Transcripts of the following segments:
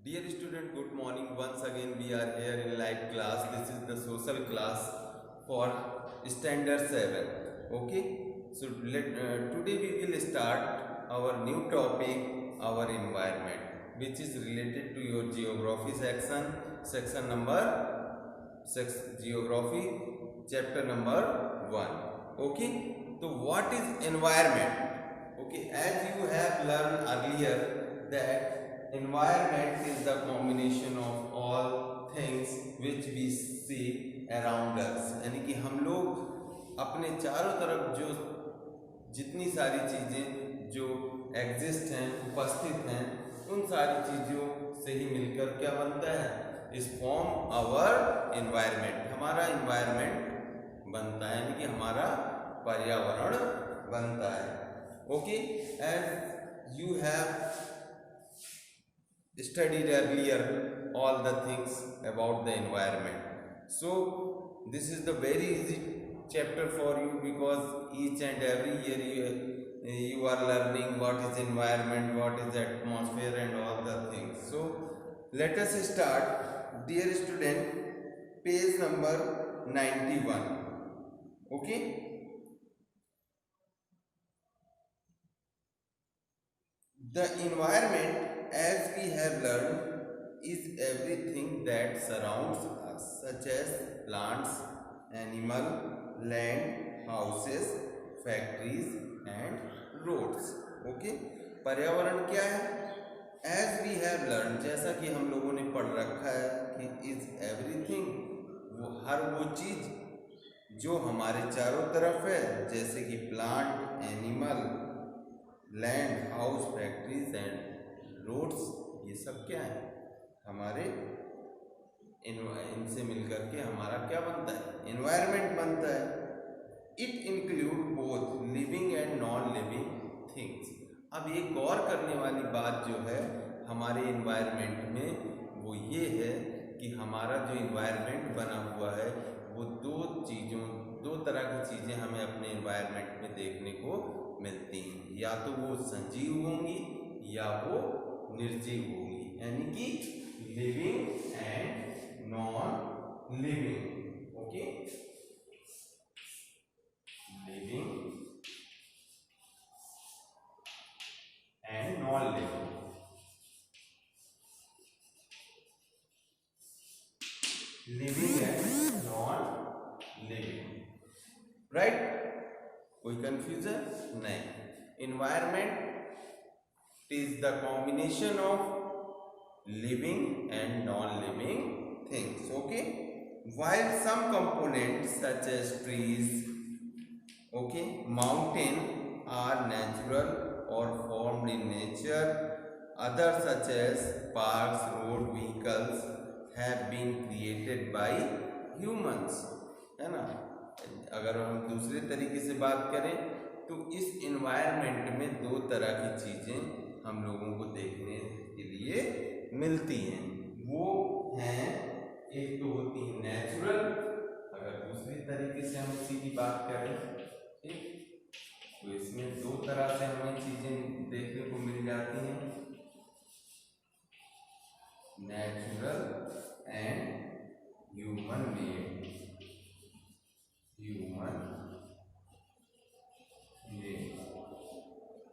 Dear student, good morning. Once again, we are here in live class. This is the social class for standard 7. Okay. So today we will start our new topic, our environment, which is related to your geography section. Section number geography, chapter number 1. Okay. So what is environment? Okay. As you have learned earlier that environment is the combination of all things which we see around us, यानी कि हम लोग अपने चारों तरफ जो जितनी सारी चीज़ें जो एग्जिस्ट हैं, उपस्थित हैं, उन सारी चीज़ों से ही मिलकर क्या बनता है, इस फॉर्म आवर एनवायरनमेंट, हमारा एनवायरनमेंट बनता है, यानी कि हमारा पर्यावरण बनता है. Okay, as you have studied earlier all the things about the environment, so this is the very easy chapter for you, because each and every year you are learning what is environment, what is atmosphere and all the things. So let us start, dear student. Page number 91. Okay, the environment, as we have learned, is everything that surrounds us, such as plants, animal, land, houses, factories and roads. Okay, पर्यावरण क्या है? As we have learned, जैसा कि हम लोगों ने पढ़ रखा है कि is everything, वो हर वो चीज़ जो हमारे चारों तरफ है, जैसे कि plant, animal, land, house, factories and roads, ये सब क्या है, हमारे इनसे मिलकर के हमारा क्या बनता है, एनवायरनमेंट बनता है. It include both living and non living things. अब ये गौर करने वाली बात जो है हमारे एनवायरनमेंट में, वो ये है कि हमारा जो एनवायरनमेंट बना हुआ है वो दो तरह की चीज़ें हमें अपने एनवायरनमेंट में देखने को मिलती हैं. या तो वो सजीव होंगी या वो निर्जीव होंगी, यानी कि living and non living. Okay, living and non living. Living and non living, right? कोई कंफ्यूजन नहीं. Environment is the combination of living and non-living things. Okay, while some components such as trees, okay, mountain are natural or formed in nature, others such as parks, road, vehicles have been created by humans, है ना. अगर हम दूसरे तरीके से बात करें तो इस एनवायरनमेंट में दो तरह की चीज़ें हम लोगों को देखने के लिए मिलती हैं. वो हैं, एक तो होती है नेचुरल, अगर दूसरी तरीके से हम इसी की बात करें, ठीक, तो इसमें दो तरह से हमें चीजें देखने को मिल जाती हैं, natural and human made.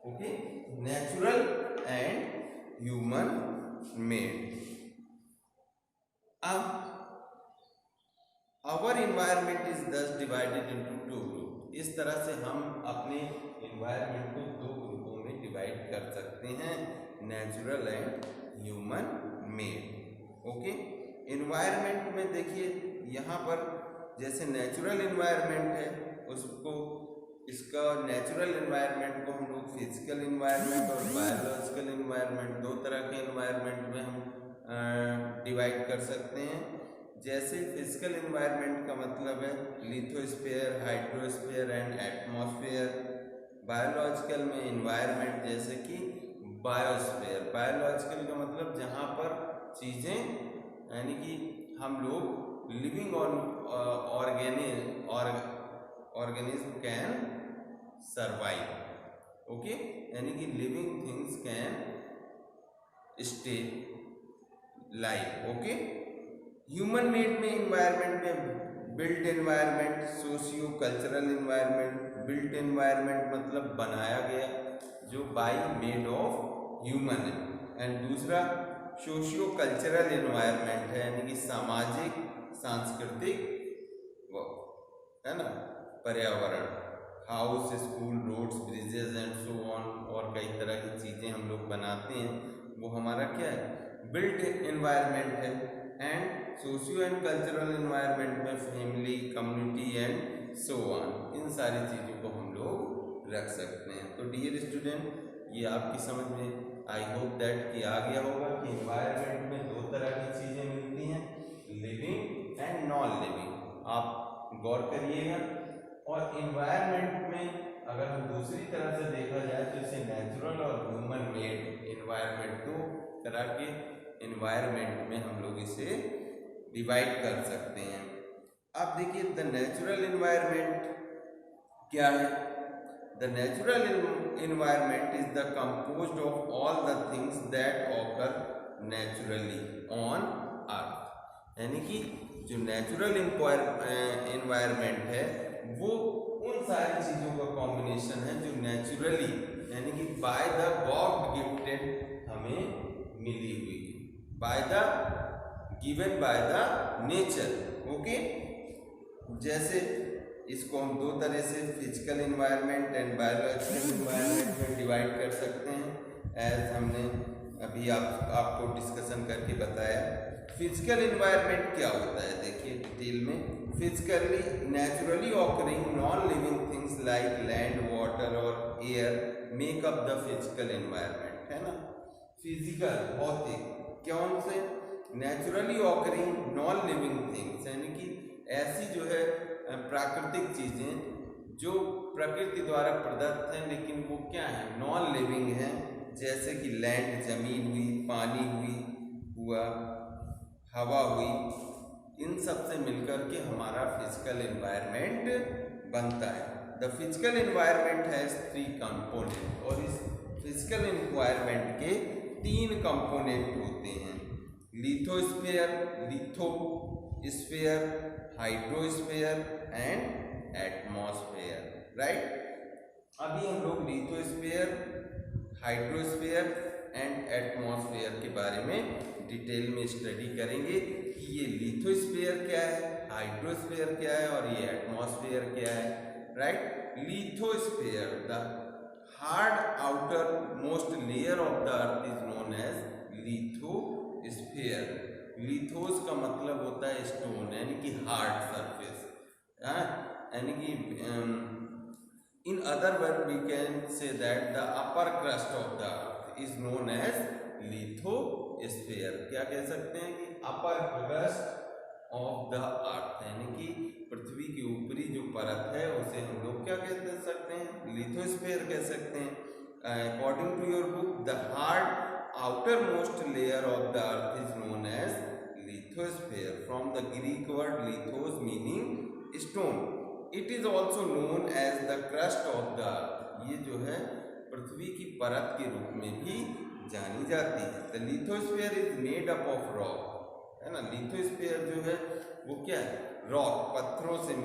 Okay, natural and human made. अब आवर इन्वायरमेंट इज दस डिवाइडेड इनटू टू ग्रुप. इस तरह से हम अपने इन्वायरमेंट को दो ग्रुपों में डिवाइड कर सकते हैं, natural and human made. Okay, environment में देखिए यहाँ पर जैसे नेचुरल इन्वायरमेंट है, उसको इसका नेचुरल इन्वायरमेंट को हम लोग फिजिकल इन्वायरमेंट और बायोलॉजिकल इन्वायरमेंट, दो तरह के इन्वायरमेंट में हम डिवाइड कर सकते हैं. जैसे फिजिकल इन्वायरमेंट का मतलब है lithosphere, hydrosphere and atmosphere. Biological में इन्वायरमेंट जैसे कि बायोस्फीयर. बायोलॉजिकल का मतलब जहाँ पर चीज़ें, यानी कि हम लोग living organism can survive. Okay, यानी कि living things can stay life. Okay, human made में इन्वायरमेंट में built environment, socio cultural environment. Built environment मतलब बनाया गया, जो बाय मेड ऑफ ह्यूमन है। एंड दूसरा सोशियो कल्चरल इन्वायरमेंट है, यानी कि सामाजिक सांस्कृतिक वो है ना पर्यावरण। House, school, roads, bridges and so on, और कई तरह की चीज़ें हम लोग बनाते हैं, वो हमारा क्या है, बिल्ट एनवायरनमेंट है। And socio and cultural environment में family, community and so on, इन सारी चीज़ों को हम लोग रख सकते हैं। तो डियर स्टूडेंट, ये आपकी समझ में आई होप दैट कि आ गया होगा कि इन्वायरमेंट में दो तरह की चीज़ें मिलती हैं, लिविंग एंड नॉन लिविंग। आप गौर करिएगा। और इन्वायरमेंट में अगर हम दूसरी तरह से देखा जाए तो इसे नेचुरल और ह्यूमन मेड इन्वायरमेंट, दो तरह के इन्वायरमेंट में हम लोग इसे डिवाइड कर सकते हैं। अब देखिए द नेचुरल इन्वायरमेंट क्या है। The natural environment is the composed of all the things that occur naturally on earth, यानी कि जो नेचुरल इन्वायरमेंट है वो उन सारी चीज़ों का कॉम्बिनेशन है जो नेचुरली, यानी कि बाय द गॉड गिफ्टेड हमें मिली हुई, by the given by the nature. Okay, जैसे इसको हम दो तरह से physical environment and biological environment में डिवाइड कर सकते हैं, एज हमने अभी आपको डिस्कशन करके बताया। फिजिकल इन्वायरमेंट क्या होता है, देखिए डिटेल में। Physically naturally occurring non living things like land, water और air make up the physical environment, है ना। फिजिकल भौतिक, कौन से, naturally occurring non living things, यानी कि ऐसी जो है प्राकृतिक चीज़ें जो प्रकृति द्वारा प्रदत्त हैं लेकिन वो क्या है, नॉन लिविंग हैं, जैसे कि लैंड जमीन हुई, पानी हुआ, हवा हुई, इन सब से मिलकर के हमारा फिजिकल एनवायरनमेंट बनता है। The physical environment has 3 component, और इस फिजिकल एनवायरनमेंट के 3 कंपोनेंट होते हैं, lithosphere, lithosphere, hydrosphere and atmosphere, right. अभी हम लोग लिथोस्फीयर, हाइड्रोस्फीयर एंड एटमॉस्फेयर के बारे में डिटेल में स्टडी करेंगे कि ये लिथोस्फीयर क्या है, हाइड्रोस्फीयर क्या है और ये एटमॉस्फेयर क्या है, right. Lithosphere, the hard outermost layer of the earth is known as lithosphere. Lithos का मतलब होता है स्टोन, यानी कि हार्ड सरफेस, यानी कि in other word we can say that the upper crust of the earth is known as lithosphere. क्या कह सकते हैं कि upper crust of the earth, यानी कि पृथ्वी की ऊपरी जो परत है उसे हम लोग क्या कह सकते हैं, लिथोस्फीयर कह सकते हैं। According to your book, the hard outermost layer of the earth is known as lithosphere, from the Greek word lithos meaning stone. It is also known as the crust of the earth. ये जो है पृथ्वी की परत के रूप में भी जानी जाती है। The lithosphere is made up of rock, है ना। लिथोस्फीयर जो है वो क्या है, रॉक, पत्थरों से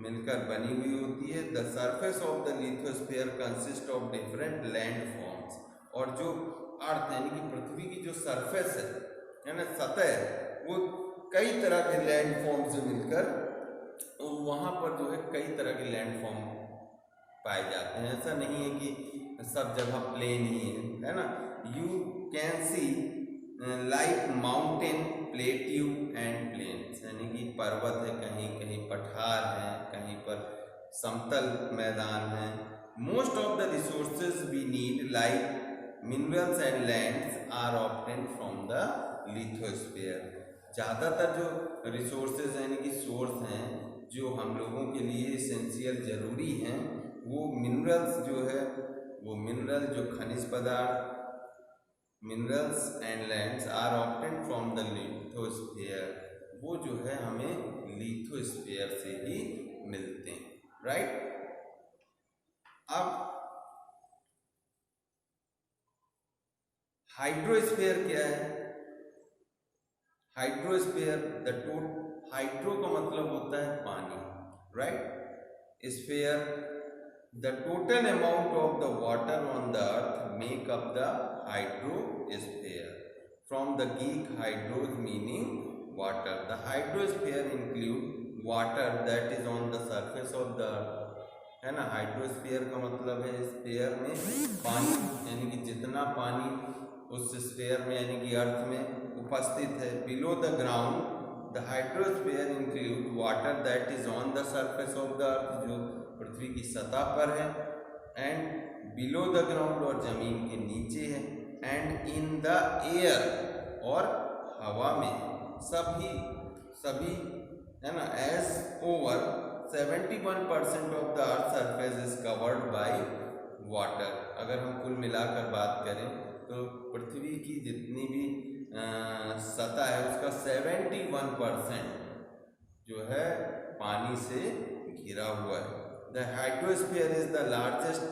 मिलकर बनी हुई होती है। The surface of the lithosphere consists of different landforms, और जो अर्थ यानी कि पृथ्वी की जो सरफेस है ना, सतह, वो कई तरह के लैंड फॉर्म से मिलकर वहाँ पर जो है कई तरह के लैंड फॉर्म पाए जाते हैं। ऐसा नहीं है कि सब जगह प्लेन ही है ना। You can see like mountain, plateau and plains, यानी कि पर्वत है, कहीं कहीं पठार है, कहीं पर समतल मैदान है। Most of the resources we need like minerals and lands are obtained from the lithosphere. ज़्यादातर जो रिसोर्सेज यानी कि सोर्स हैं जो हम लोगों के लिए इसेंशियल ज़रूरी हैं, वो मिनरल्स जो है, वो मिनरल जो खनिज पदार्थ, minerals and lands are obtained from the lithosphere, वो जो है हमें लिथोस्फीयर से ही मिलते हैं, राइट। अब हाइड्रोस्फीयर क्या है, हाइड्रोस्फीयर हाइड्रो का मतलब होता है पानी, right. Sphere the total amount of the water on the earth make up the hydrosphere from the Greek hydros meaning water. The hydrosphere include water that is on the surface of the earth, है ना। Hydrosphere का मतलब है sphere में पानी, यानी कि जितना पानी उस स्फीयर में यानी कि अर्थ में उपस्थित है। Below the ground the hydrosphere include water that is on the surface of the अर्थ, जो पृथ्वी की सतह पर है, एंड बिलो द ग्राउंड और जमीन के नीचे है, एंड इन द एयर और हवा में, सभी है ना। As over 71% of the earth surface is covered by water. अगर हम कुल मिलाकर बात करें तो पृथ्वी की जितनी भी सतह है उसका 71% जो है पानी से घिरा हुआ है। The hydrosphere is the largest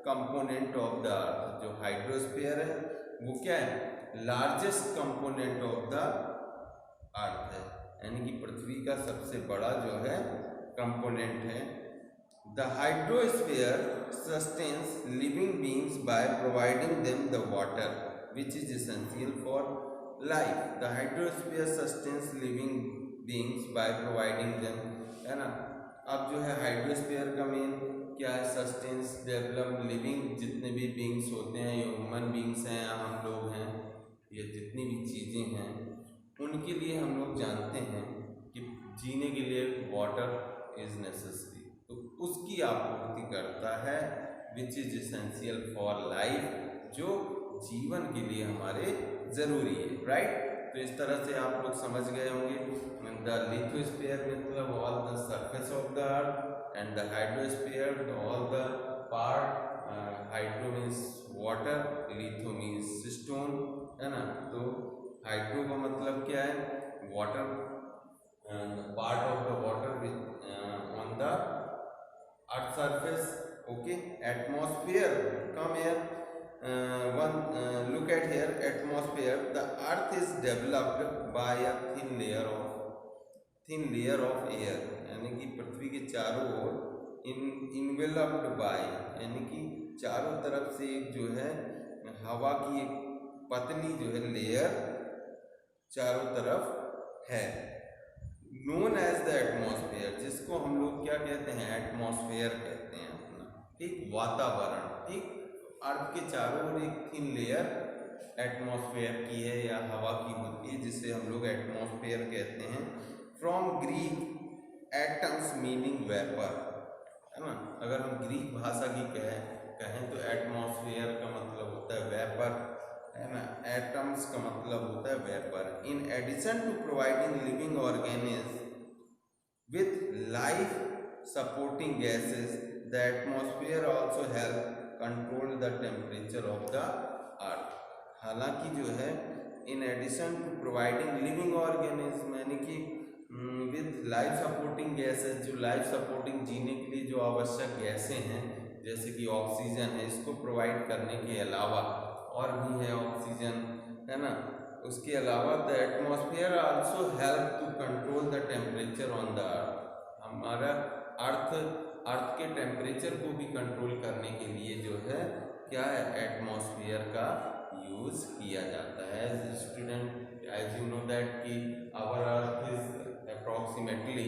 component of the अर्थ। जो हाइड्रोस्फीयर है वो क्या है, largest component of the earth है, यानी कि पृथ्वी का सबसे बड़ा जो है कंपोनेंट है। The hydrosphere sustains living beings by providing them the water which is essential for life. The hydrosphere sustains living beings by providing them, है ना। अब जो है हाइड्रोस्फीयर का मेन क्या है, सस्टेन्स डेवलप लिविंग जितने भी बींग्स होते हैं, ह्यूमन बींग्स हैं या हम लोग हैं, ये जितनी भी चीज़ें हैं उनके लिए हम लोग जानते हैं कि जीने के लिए वाटर इज नेसेसरी, तो उसकी आपूर्ति करता है which is essential for life, जो जीवन के लिए हमारे ज़रूरी है, राइट। तो इस तरह से आप लोग समझ गए होंगे। द लिथोस्फीयर मतलब all the surface of the earth, and the hydrosphere all the part, hydro means water, litho means stone, है ना। तो हाइड्रो का मतलब क्या है, water, part of the water on the earth surface, okay. Atmosphere, come air, look at here, atmosphere, the earth is developed by a thin layer of air, यानी कि पृथ्वी के चारों ओर enveloped by, यानी कि चारों तरफ से एक जो है हवा की एक पतली जो है लेयर चारों तरफ है, नोन एज द एटमॉस्फेयर, जिसको हम लोग क्या कहते हैं, एटमॉस्फेयर कहते हैं अपना, ठीक, वातावरण, ठीक। अर्थ के चारों ओर एक थिन लेयर एटमॉस्फेयर की है या हवा की होती है, जिसे हम लोग एटमॉस्फेयर कहते हैं। From Greek atoms meaning vapour, है ना। अगर हम ग्रीक भाषा की कहें तो एटमॉस्फेयर का मतलब होता है वेपर, है ना। एटम्स का मतलब होता है vapour. In addition to providing living organism with life supporting gases, the atmosphere also help control the temperature of the earth. हालांकि जो है in addition to providing living organism, यानी कि विथ लाइफ सपोर्टिंग गैसेस, जो life supporting जीने के लिए जो आवश्यक गैसें हैं जैसे कि ऑक्सीजन है, इसको प्रोवाइड करने के अलावा और भी है ऑक्सीजन, है ना। उसके अलावा the atmosphere also help to control the temperature on the earth. हमारा अर्थ के टेम्परेचर को भी कंट्रोल करने के लिए जो है क्या है, एटमॉस्फेयर का यूज़ किया जाता है। Student, as you know that कि आवर अर्थ इज अप्रॉक्सीमेटली,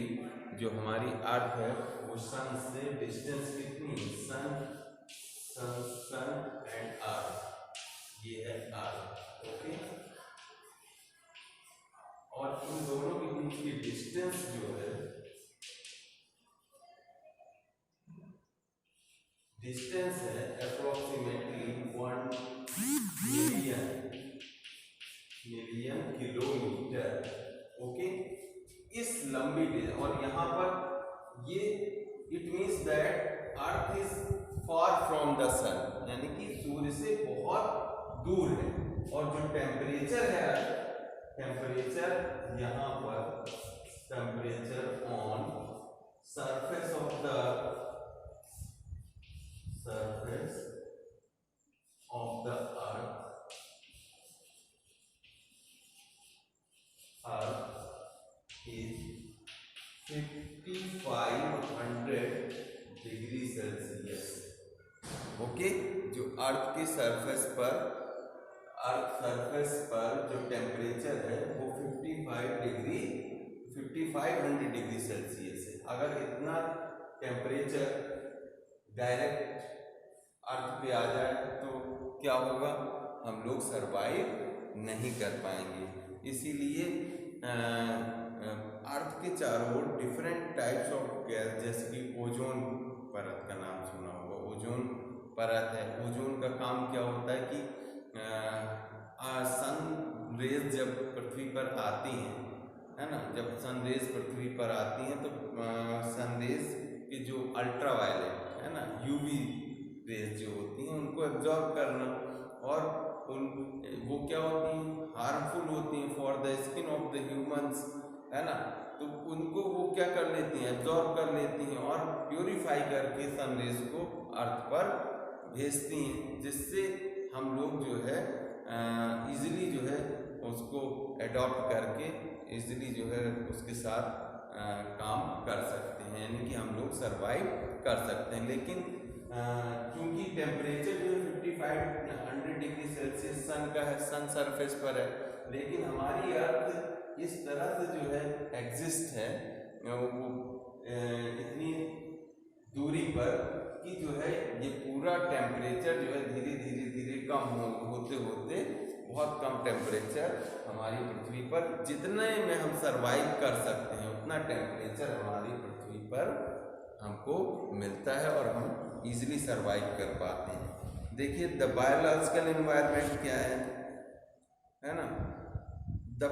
जो हमारी अर्थ है वो सन से डिस्टेंस कितनी, सन एंड अर्थ, ये है अर्थ, ओके। और इन दोनों के बीच की डिस्टेंस जो है, डिस्टेंस है अप्रोक्सीमेटली 1 मिलियन किलोमीटर, ओके। इस लंबी डिस्टेंस, और यहाँ पर ये it means that earth is far from the sun, यानी कि सूर्य से बहुत दूर है। और जो टेम्परेचर है, टेम्परेचर यहाँ पर, temperature on surface of the surface of the earth 5500 degree Celsius. Okay, जो अर्थ के सरफेस पर जो टेम्परेचर है वो 5500 डिग्री सेल्सियस है। अगर इतना टेम्परेचर डायरेक्ट अर्थ पे आ जाए तो क्या होगा, हम लोग सरवाइव नहीं कर पाएंगे। इसीलिए अर्थ के चारों ओर डिफरेंट टाइप्स ऑफ गैस, जैसे कि ओजोन परत का नाम सुना होगा, ओजोन परत है। ओजोन का काम क्या होता है कि सन रेज जब पृथ्वी पर आती हैं, है ना, जब सन रेज पृथ्वी पर आती हैं तो सन रेज के जो अल्ट्रावायलेट है ना, यूवी रेज जो होती हैं उनको एब्जॉर्ब करना, और वो क्या होती हैं, हार्मफुल होती हैं for the skin of the humans, है ना। तो उनको वो क्या कर लेती हैं, एब्जॉर्ब कर लेती हैं और प्योरीफाई करके सनरेज को अर्थ पर भेजती हैं, जिससे हम लोग जो है इजीली जो है उसको एडॉप्ट करके इजीली जो है उसके साथ काम कर सकते हैं, यानी कि हम लोग सरवाइव कर सकते हैं। लेकिन क्योंकि टेम्परेचर जो है 5500 डिग्री सेल्सियस सन का है, सन सरफेस पर है, लेकिन हमारी अर्थ इस तरह से जो है एग्जिस्ट है, वो इतनी दूरी पर कि जो है ये पूरा टेम्परेचर जो है धीरे धीरे कम होते होते बहुत कम टेम्परेचर हमारी पृथ्वी पर, जितने में हम सरवाइव कर सकते हैं उतना टेम्परेचर हमारी पृथ्वी पर हमको मिलता है और हम इजीली सरवाइव कर पाते हैं। देखिए द बायोलॉजिकल एनवायरनमेंट क्या है ना। द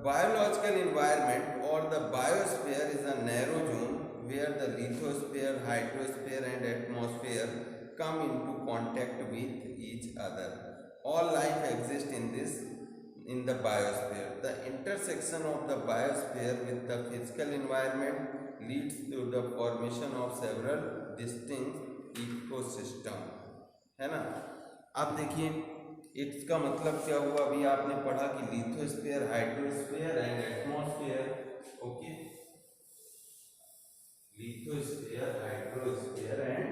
बायोलॉजिकल एनवायरनमेंट और the biosphere is a narrow zone where the lithosphere, hydrosphere and atmosphere come into contact with each other. All life exists in the biosphere. The intersection of the biosphere with the physical environment leads to the formation of several distinct ecosystem, है ना। अब देखिए इसका मतलब क्या हुआ, अभी आपने पढ़ा कि lithosphere, hydrosphere and atmosphere. Okay, lithosphere, hydrosphere and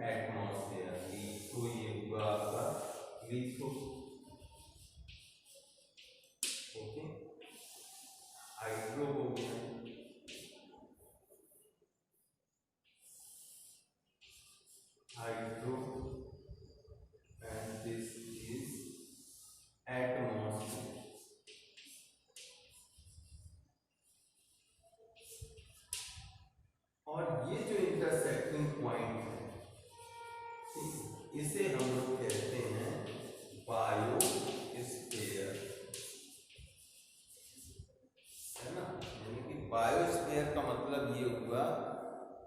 atmosphere. Litho ये हुआ आपका लिथो, ओके, हाइड्रो हो गया, hydro and this is atmosphere. और ये जो इंटरसेक्टिंग पॉइंट है इसे हम लोग कहते हैं बायोस्फीयर, है ना। यानी कि बायोस्फीयर का मतलब ये हुआ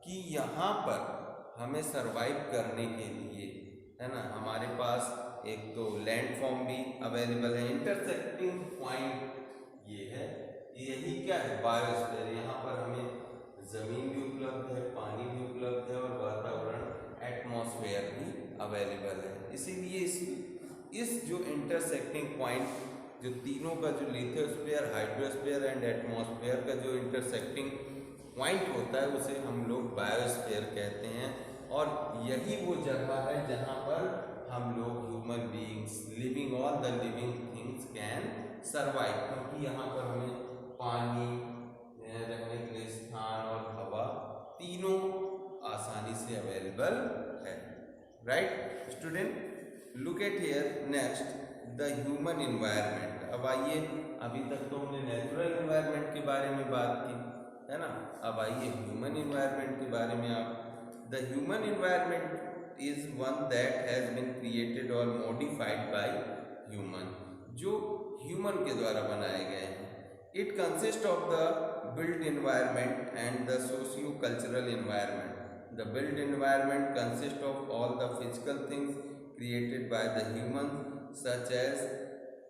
कि यहाँ पर हमें सरवाइव करने के लिए, है ना, हमारे पास एक तो लैंड फॉर्म भी अवेलेबल है। इंटरसेक्टिंग पॉइंट ये है, यही क्या है, बायोस्फीयर। यहाँ पर हमें जमीन भी उपलब्ध है, पानी भी उपलब्ध है और वातावरण एटमॉस्फेयर भी अवेलेबल है। इसीलिए इस जो इंटरसेक्टिंग पॉइंट, जो तीनों का जो लिथोस्फीयर, हाइड्रोस्फीयर एंड एटमॉस्फेयर का जो इंटरसेक्टिंग पॉइंट होता है उसे हम लोग बायोस्फीयर कहते हैं। और यही वो जगह है जहाँ पर हम लोग human beings, living, all the living things can survive, क्योंकि यहाँ पर हमें पानी, रहने के लिए स्थान और हवा तीनों आसानी से अवेलेबल है। Right student, look at here next the human environment. अब आइए, अभी तक तो हमने नेचुरल इन्वायरमेंट के बारे में बात की, है ना। अब आइए ह्यूमन इन्वायरमेंट के बारे में। आप the human environment is one that has been created और मॉडिफाइड बाय ह्यूमन, जो ह्यूमन के द्वारा बनाए गए हैं। It consist of the built environment and the socio-cultural environment. The built environment consists of all the physical things created by the humans, such as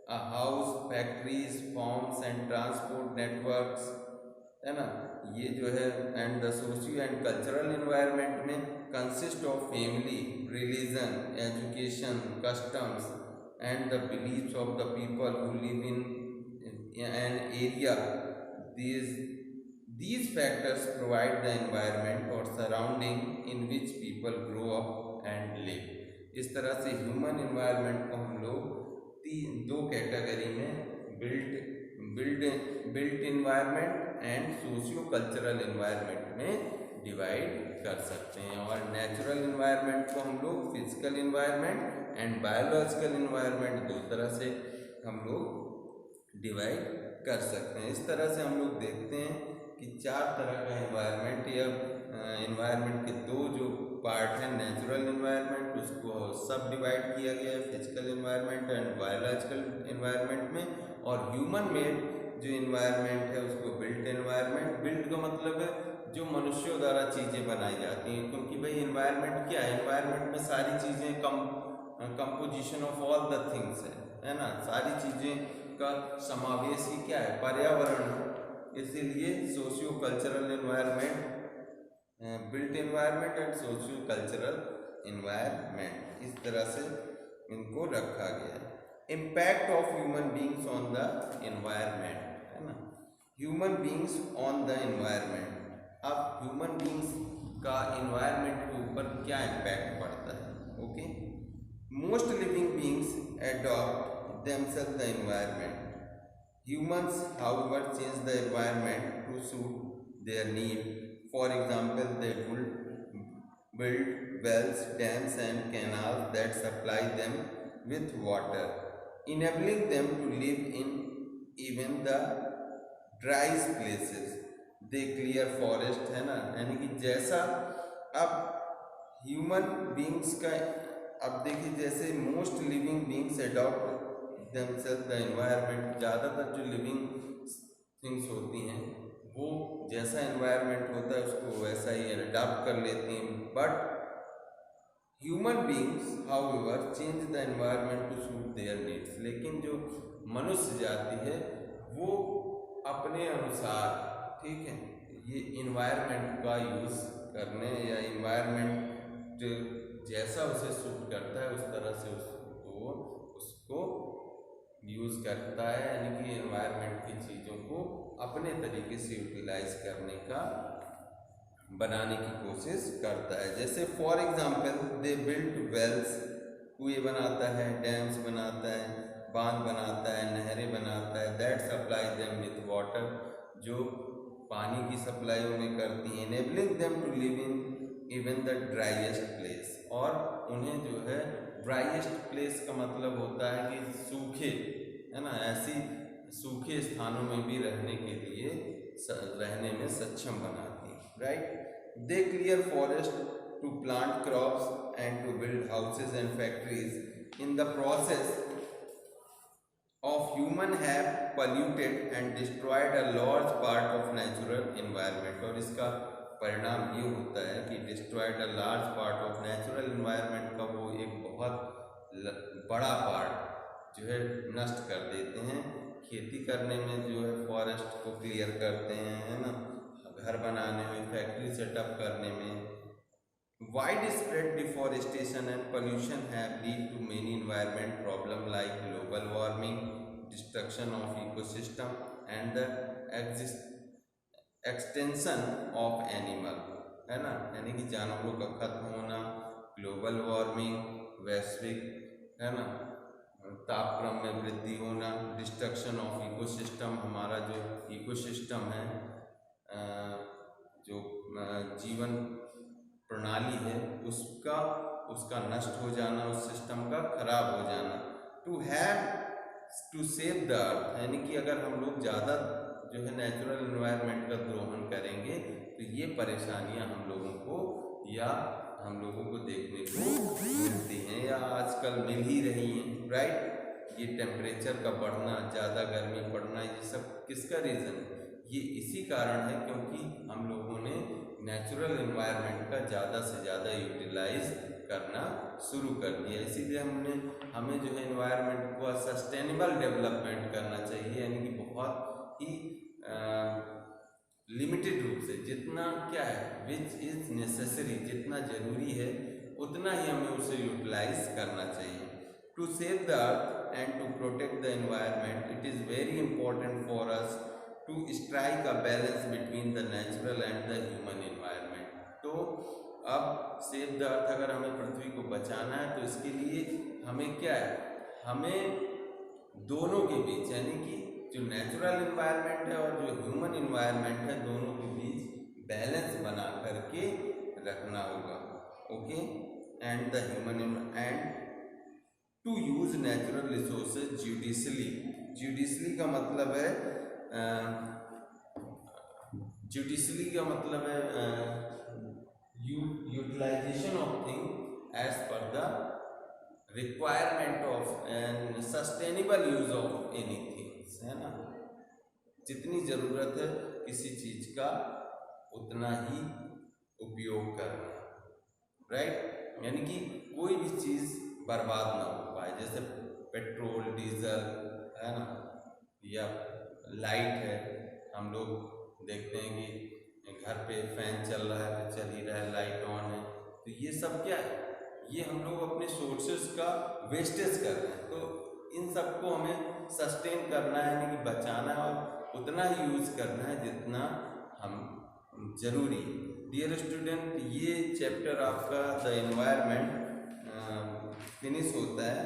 a house, factories, farms and transport networks, है ना। ये जो है and the socio and cultural environment में consist of family, religion, education, customs and the beliefs of the people who live in an area. These factors provide the environment or surrounding in which people grow up and live. इस तरह से human environment को हम लोग दो category में built environment and socio cultural environment में divide कर सकते हैं। और नेचुरल इन्वायरमेंट को हम लोग physical environment and biological environment दो तरह से हम लोग डिवाइड कर सकते हैं। इस तरह से हम लोग देखते हैं कि चार तरह का इन्वायरमेंट या इन्वायरमेंट के दो जो पार्ट हैं, नेचुरल इन्वायरमेंट उसको सब डिवाइड किया गया है physical environment and biological environment में, और ह्यूमन मेड जो इन्वायरमेंट है उसको बिल्ट इन्वायरमेंट। बिल्ट का मतलब है जो मनुष्यों द्वारा चीज़ें बनाई जाती हैं, क्योंकि भाई इन्वायरमेंट क्या है, इन्वायरमेंट में सारी चीज़ें composition of all the things है ना, सारी चीज़ें का समावेश ही क्या है, पर्यावरण है। इसीलिए socio cultural environment, built environment and socio cultural environment, इस तरह से इनको रखा गया है। Impact of human beings on the environment है ना, human beings on the environment. अब ह्यूमन बींग्स का इन्वायरमेंट के ऊपर क्या इम्पैक्ट पड़ता है? Okay, most living beings adopt themselves the environment. Humans, however, change the environment to suit their need. For example, they build wells, dams, and canals that supply them with water, enabling them to live in even the driest places. They clear forest है ना, यानी कि जैसा अब human beings का, अब देखिए जैसे most living beings adopt themselves the environment, ज़्यादातर जो लिविंग थिंग्स होती हैं वो जैसा एनवायरनमेंट होता है उसको वैसा ही अडॉप्ट कर लेती हैं। But human beings however change the environment to suit their needs. लेकिन जो मनुष्य जाति है वो अपने अनुसार, ठीक है, ये इन्वायरमेंट का यूज़ करने या इन्वायरमेंट जो जैसा उसे सूट करता है उस तरह से उसको यूज़ करता है, यानी कि एनवायरनमेंट की चीज़ों को अपने तरीके से यूटिलाइज करने का, बनाने की कोशिश करता है। जैसे for example they build wells, कुएं बनाता है, डैम्स बनाता है, बांध बनाता है, नहरें बनाता है, that supply them with water, जो पानी की सप्लाई उन्हें करती हैं, enabling them to live in even the driest place, और उन्हें जो है ड्राइएस्ट प्लेस का मतलब होता है कि सूखे, है ना, ऐसी सूखे स्थानों में भी रहने के लिए रहने में सक्षम बनाती है, right. They clear forest to plant crops and to build houses and factories. In the process of human have polluted and destroyed a large part of natural environment, और इसका परिणाम ये होता है कि destroyed a large part of natural environment का वो एक बहुत बड़ा पार्ट जो है नष्ट कर देते हैं। खेती करने में जो है फॉरेस्ट को क्लियर करते हैं, है ना, घर बनाने में, फैक्ट्री सेटअप करने में। Widespread deforestation and pollution have lead to many environment problem like global warming, destruction of ecosystem and the extension of animal, है ना, यानी कि जानवरों का खत्म होना, ग्लोबल वार्मिंग, वैश्विक, है ना, तापक्रम में वृद्धि होना, डिस्ट्रक्शन ऑफ इकोसिस्टम, हमारा जो इकोसिस्टम है, जो जीवन प्रणाली है उसका नष्ट हो जाना, उस सिस्टम का खराब हो जाना। टू सेव द अर्थ, यानी कि अगर हम लोग ज़्यादा जो है नेचुरल इन्वायरमेंट का द्रोहन करेंगे तो ये परेशानियां हम लोगों को देखने को मिलती हैं या आजकल मिल ही रही हैं, राइट। ये टेम्परेचर का बढ़ना, ज़्यादा गर्मी पड़ना, ये सब किसका रीज़न है? ये इसी कारण है क्योंकि हम लोगों ने नेचुरल इन्वायरमेंट का ज़्यादा से ज़्यादा यूटिलाइज करना शुरू कर दिया। इसीलिए हमें जो है इन्वायरमेंट को सस्टेनेबल डेवलपमेंट करना चाहिए, यानी कि बहुत ही लिमिटेड रूप से, जितना क्या है विच इज़ नेसेसरी, जितना ज़रूरी है उतना ही हमें उसे यूटिलाइज करना चाहिए। To save the earth and to protect the environment, it is very important for us to strike a balance between the natural and the human environment. तो अब सेव द अर्थ अगर हमें पृथ्वी को बचाना है तो इसके लिए हमें क्या है, हमें दोनों के बीच यानी कि जो नेचुरल एनवायरनमेंट है और जो ह्यूमन एनवायरनमेंट है दोनों के बीच बैलेंस बना करके रखना होगा। Okay, and the human and to use natural resources judiciously. Judiciously का मतलब है utilisation of thing as per the requirement of and sustainable use of anything, है ना। जितनी ज़रूरत है किसी चीज़ का उतना ही उपयोग करना, राइट। यानी कि कोई भी चीज़ बर्बाद ना हो पाए, जैसे पेट्रोल डीजल है ना, या लाइट है। हम लोग देखते हैं कि घर पे फैन चल रहा है तो चल ही रहा है, लाइट ऑन है, तो ये सब क्या है, ये हम लोग अपने सोर्सेस का वेस्टेज कर रहे हैं। तो इन सबको हमें सस्टेन करना है, यानी कि बचाना है और उतना ही यूज़ करना है जितना हम जरूरी। डियर स्टूडेंट, ये चैप्टर आपका द एनवायरनमेंट फिनिश होता है।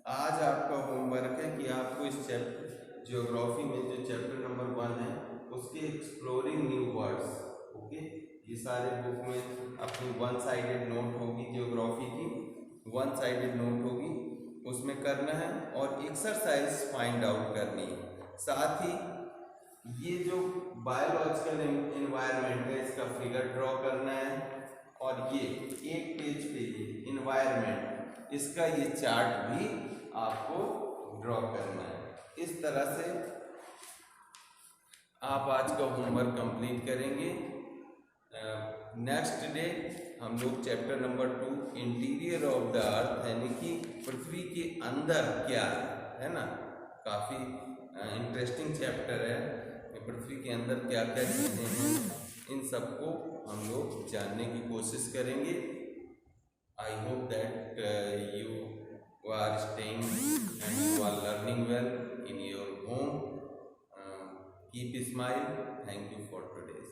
आज आपका होमवर्क है कि आपको इस चैप्टर ज्योग्राफी में जो चैप्टर नंबर 1 है उसके एक्सप्लोरिंग न्यू वर्ड्स, ओके, ये सारे बुक में अपनी वन साइडेड नोट होगी, ज्योग्राफी की वन साइडेड नोट होगी, उसमें करना है और एक्सरसाइज फाइंड आउट करनी है। साथ ही ये जो बायोलॉजिकल एनवायरनमेंट है इसका फिगर ड्रॉ करना है और ये एक पेज पे ये एनवायरनमेंट इसका ये चार्ट भी आपको ड्रॉ करना है। इस तरह से आप आज का होमवर्क कंप्लीट करेंगे। नेक्स्ट डे हम लोग chapter number 2 interior of the earth, यानी कि पृथ्वी के अंदर क्या है ना, काफ़ी इंटरेस्टिंग चैप्टर है। पृथ्वी के अंदर क्या क्या चीज़ें हैं, इन सबको हम लोग जानने की कोशिश करेंगे। I hope that you are staying and you are learning well in your home. Keep smile. Thank you for today.